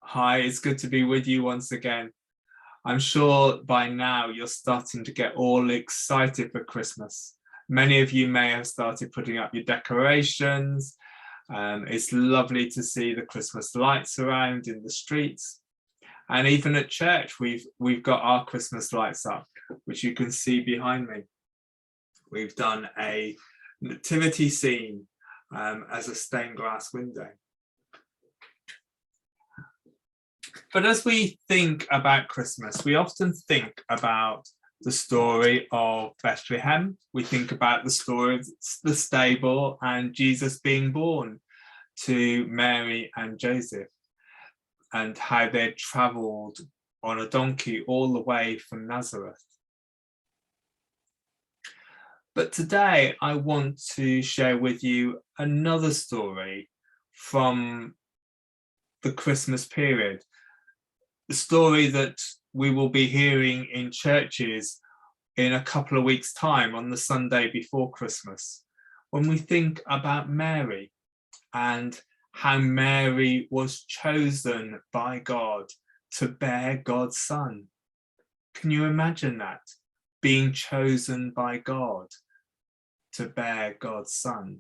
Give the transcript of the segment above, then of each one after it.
Hi, it's good to be with you once again. I'm sure by now you're starting to get all excited for Christmas. Many of you may have started putting up your decorations. It's lovely to see the Christmas lights around in the streets. And even at church, we've got our Christmas lights up, which you can see behind me. We've done a nativity scene as a stained glass window. But as we think about Christmas, we often think about the story of Bethlehem. We think about the story of the stable and Jesus being born to Mary and Joseph, and how they travelled on a donkey all the way from Nazareth. But today I want to share with you another story from the Christmas period. The story that we will be hearing in churches in a couple of weeks' time on the Sunday before Christmas, when we think about Mary and how Mary was chosen by God to bear God's Son. Can you imagine that? Being chosen by God to bear God's Son.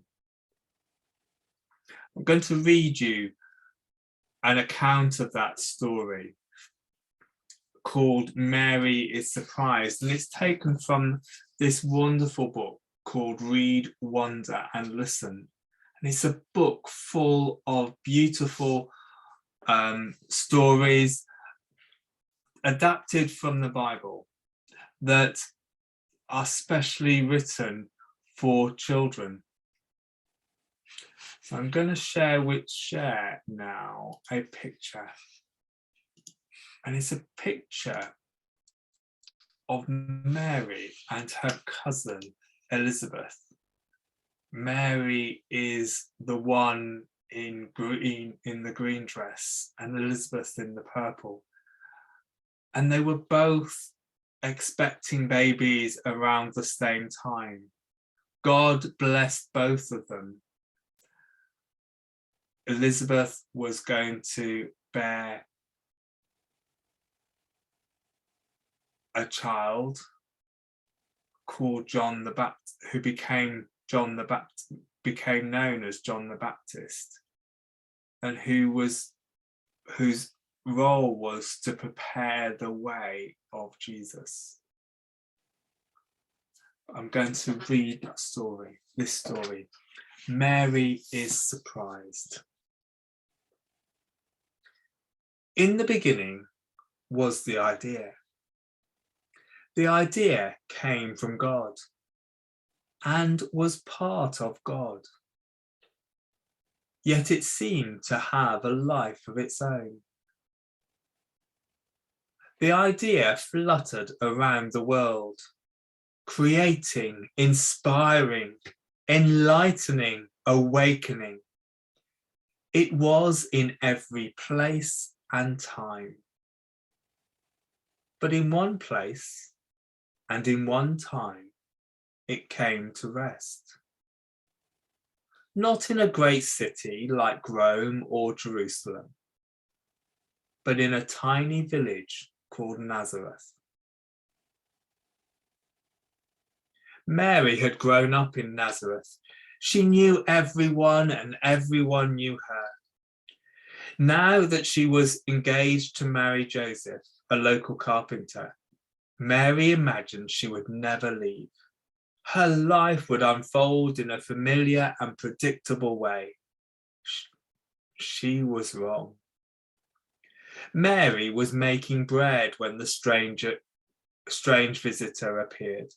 I'm going to read you an account of that story called Mary is Surprised, and it's taken from this wonderful book called Read, Wonder and Listen. And it's a book full of beautiful stories adapted from the Bible that are specially written for children. So I'm going to share now a picture. And it's a picture of Mary and her cousin Elizabeth. Mary is the one in the green dress, and Elizabeth in the purple. And they were both expecting babies around the same time. God blessed both of them. Elizabeth was going to bear a child called John the Baptist, who became known as John the Baptist, and whose role was to prepare the way of Jesus. I'm going to read this story. Mary is surprised. In the beginning was the idea. The idea came from God and was part of God. Yet it seemed to have a life of its own. The idea fluttered around the world, creating, inspiring, enlightening, awakening. It was in every place and time. But in one place and in one time, it came to rest. Not in a great city like Rome or Jerusalem, but in a tiny village called Nazareth. Mary had grown up in Nazareth. She knew everyone and everyone knew her. Now that she was engaged to marry Joseph, a local carpenter, Mary imagined she would never leave. Her life would unfold in a familiar and predictable way. She was wrong. Mary was making bread when the strange visitor appeared.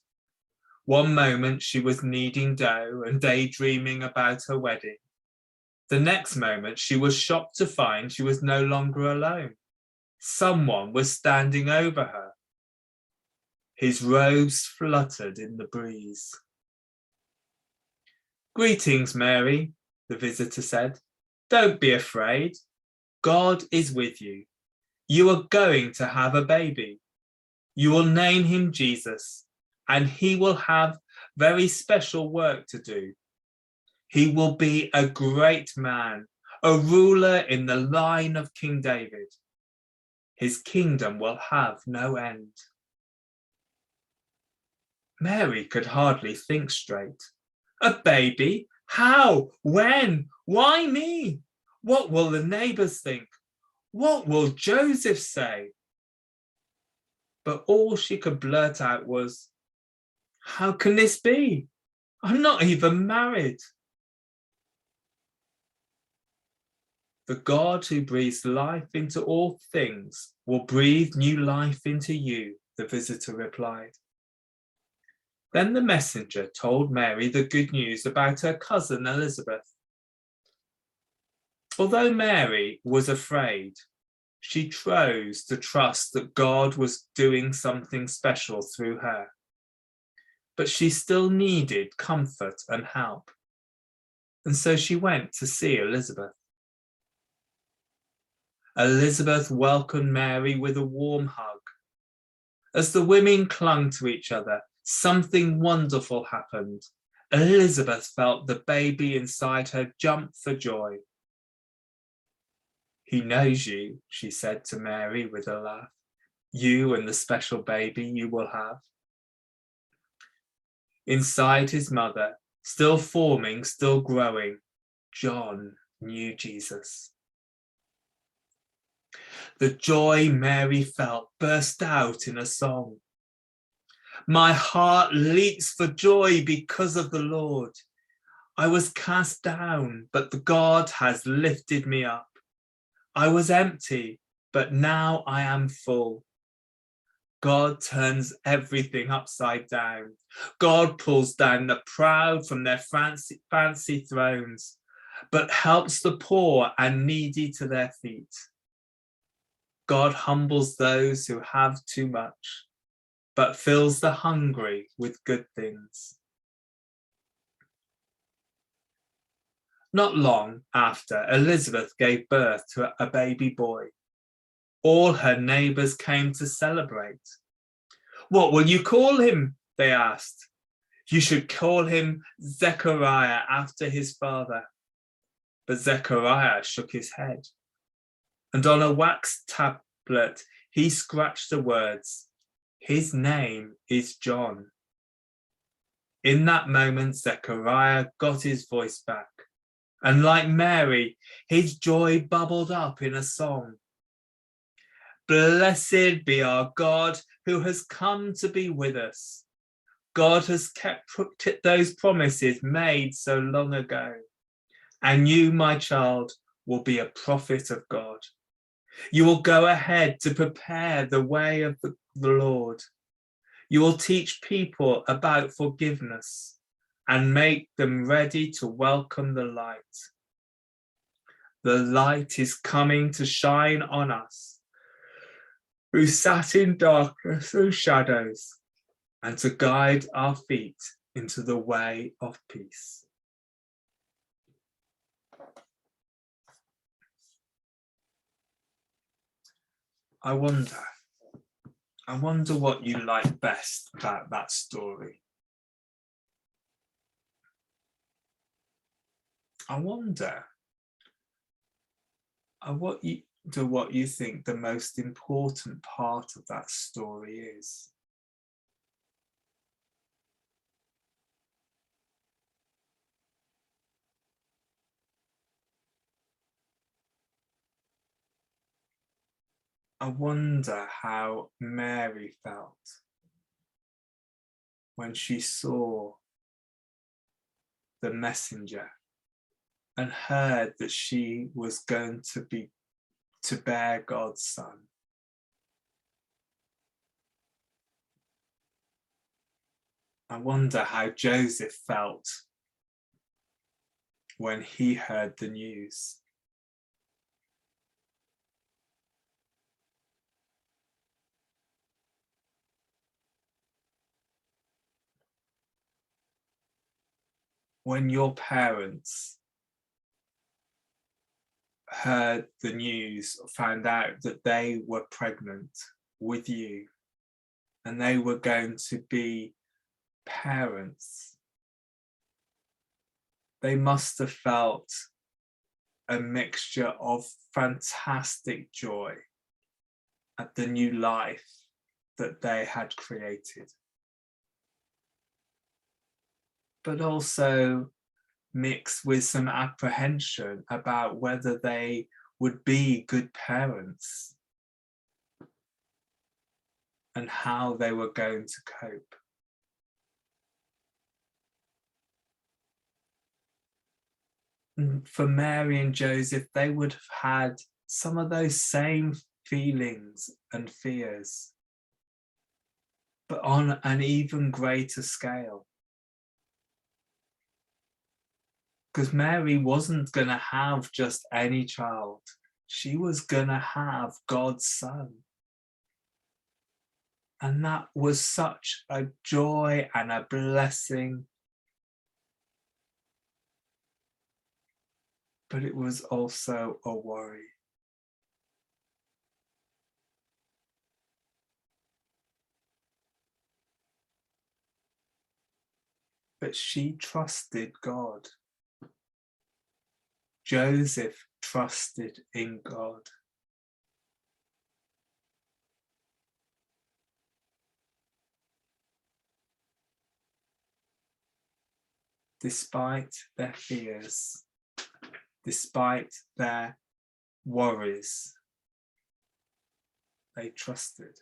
One moment she was kneading dough and daydreaming about her wedding. The next moment she was shocked to find she was no longer alone. Someone was standing over her. His robes fluttered in the breeze. "Greetings, Mary," the visitor said. "Don't be afraid. God is with you. You are going to have a baby. You will name him Jesus, and he will have very special work to do. He will be a great man, a ruler in the line of King David. His kingdom will have no end. Mary could hardly think straight. A baby? How? When? Why me? What will the neighbors think? What will Joseph say? But all she could blurt out was, how can this be? I'm not even married. The God who breathes life into all things will breathe new life into you, the visitor replied. Then the messenger told Mary the good news about her cousin Elizabeth. Although Mary was afraid, she chose to trust that God was doing something special through her. But she still needed comfort and help. And so she went to see Elizabeth. Elizabeth welcomed Mary with a warm hug. As the women clung to each other, something wonderful happened. Elizabeth felt the baby inside her jump for joy. He knows you, she said to Mary with a laugh. You and the special baby you will have. Inside his mother, still forming, still growing, John knew Jesus. The joy Mary felt burst out in a song. My heart leaps for joy because of the Lord. I was cast down, but the God has lifted me up. I was empty, but now I am full. God turns everything upside down. God pulls down the proud from their fancy thrones, but helps the poor and needy to their feet. God humbles those who have too much, but fills the hungry with good things. Not long after, Elizabeth gave birth to a baby boy. All her neighbours came to celebrate. What will you call him? They asked. You should call him Zechariah after his father. But Zechariah shook his head. And on a wax tablet, he scratched the words, his name is John. In that moment, Zechariah got his voice back. And like Mary, his joy bubbled up in a song. Blessed be our God who has come to be with us. God has kept those promises made so long ago. And you, my child, will be a prophet of God. You will go ahead to prepare the way of the Lord. You will teach people about forgiveness and make them ready to welcome the light. The light is coming to shine on us, who sat in darkness and shadows, and to guide our feet into the way of peace. I wonder what you like best about that story. I wonder what you think the most important part of that story is. I wonder how Mary felt when she saw the messenger and heard that she was going to bear God's son. I wonder how Joseph felt when he heard the news. When your parents heard the news, found out that they were pregnant with you and they were going to be parents, they must have felt a mixture of fantastic joy at the new life that they had created, but also mixed with some apprehension about whether they would be good parents and how they were going to cope. And for Mary and Joseph, they would have had some of those same feelings and fears, but on an even greater scale. Because Mary wasn't going to have just any child. She was going to have God's son. And that was such a joy and a blessing. But it was also a worry. But she trusted God. Joseph trusted in God. Despite their fears, despite their worries, they trusted.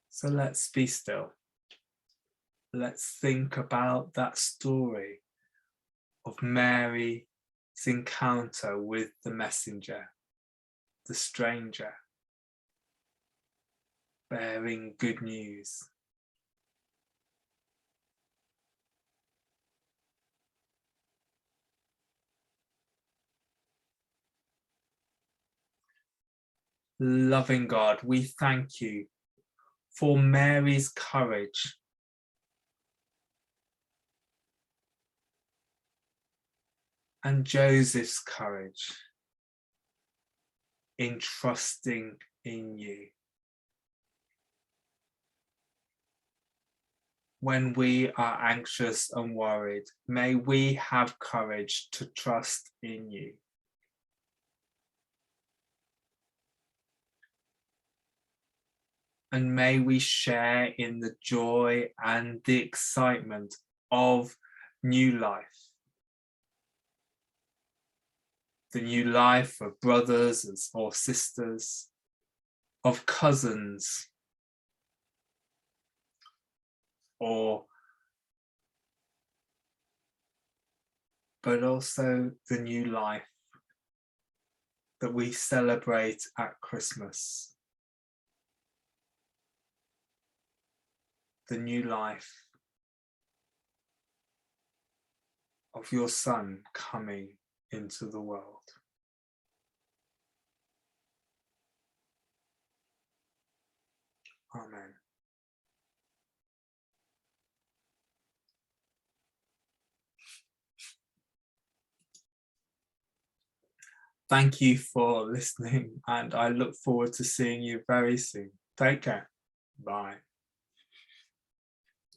So let's be still. Let's think about that story of Mary's encounter with the messenger, the stranger, bearing good news. Loving God, we thank you for Mary's courage and Joseph's courage in trusting in you. When we are anxious and worried, may we have courage to trust in you. And may we share in the joy and the excitement of new life. The new life of brothers or sisters, of cousins, but also the new life that we celebrate at Christmas. The new life of your Son coming into the world. Amen. Thank you for listening, and I look forward to seeing you very soon. Take care. Bye.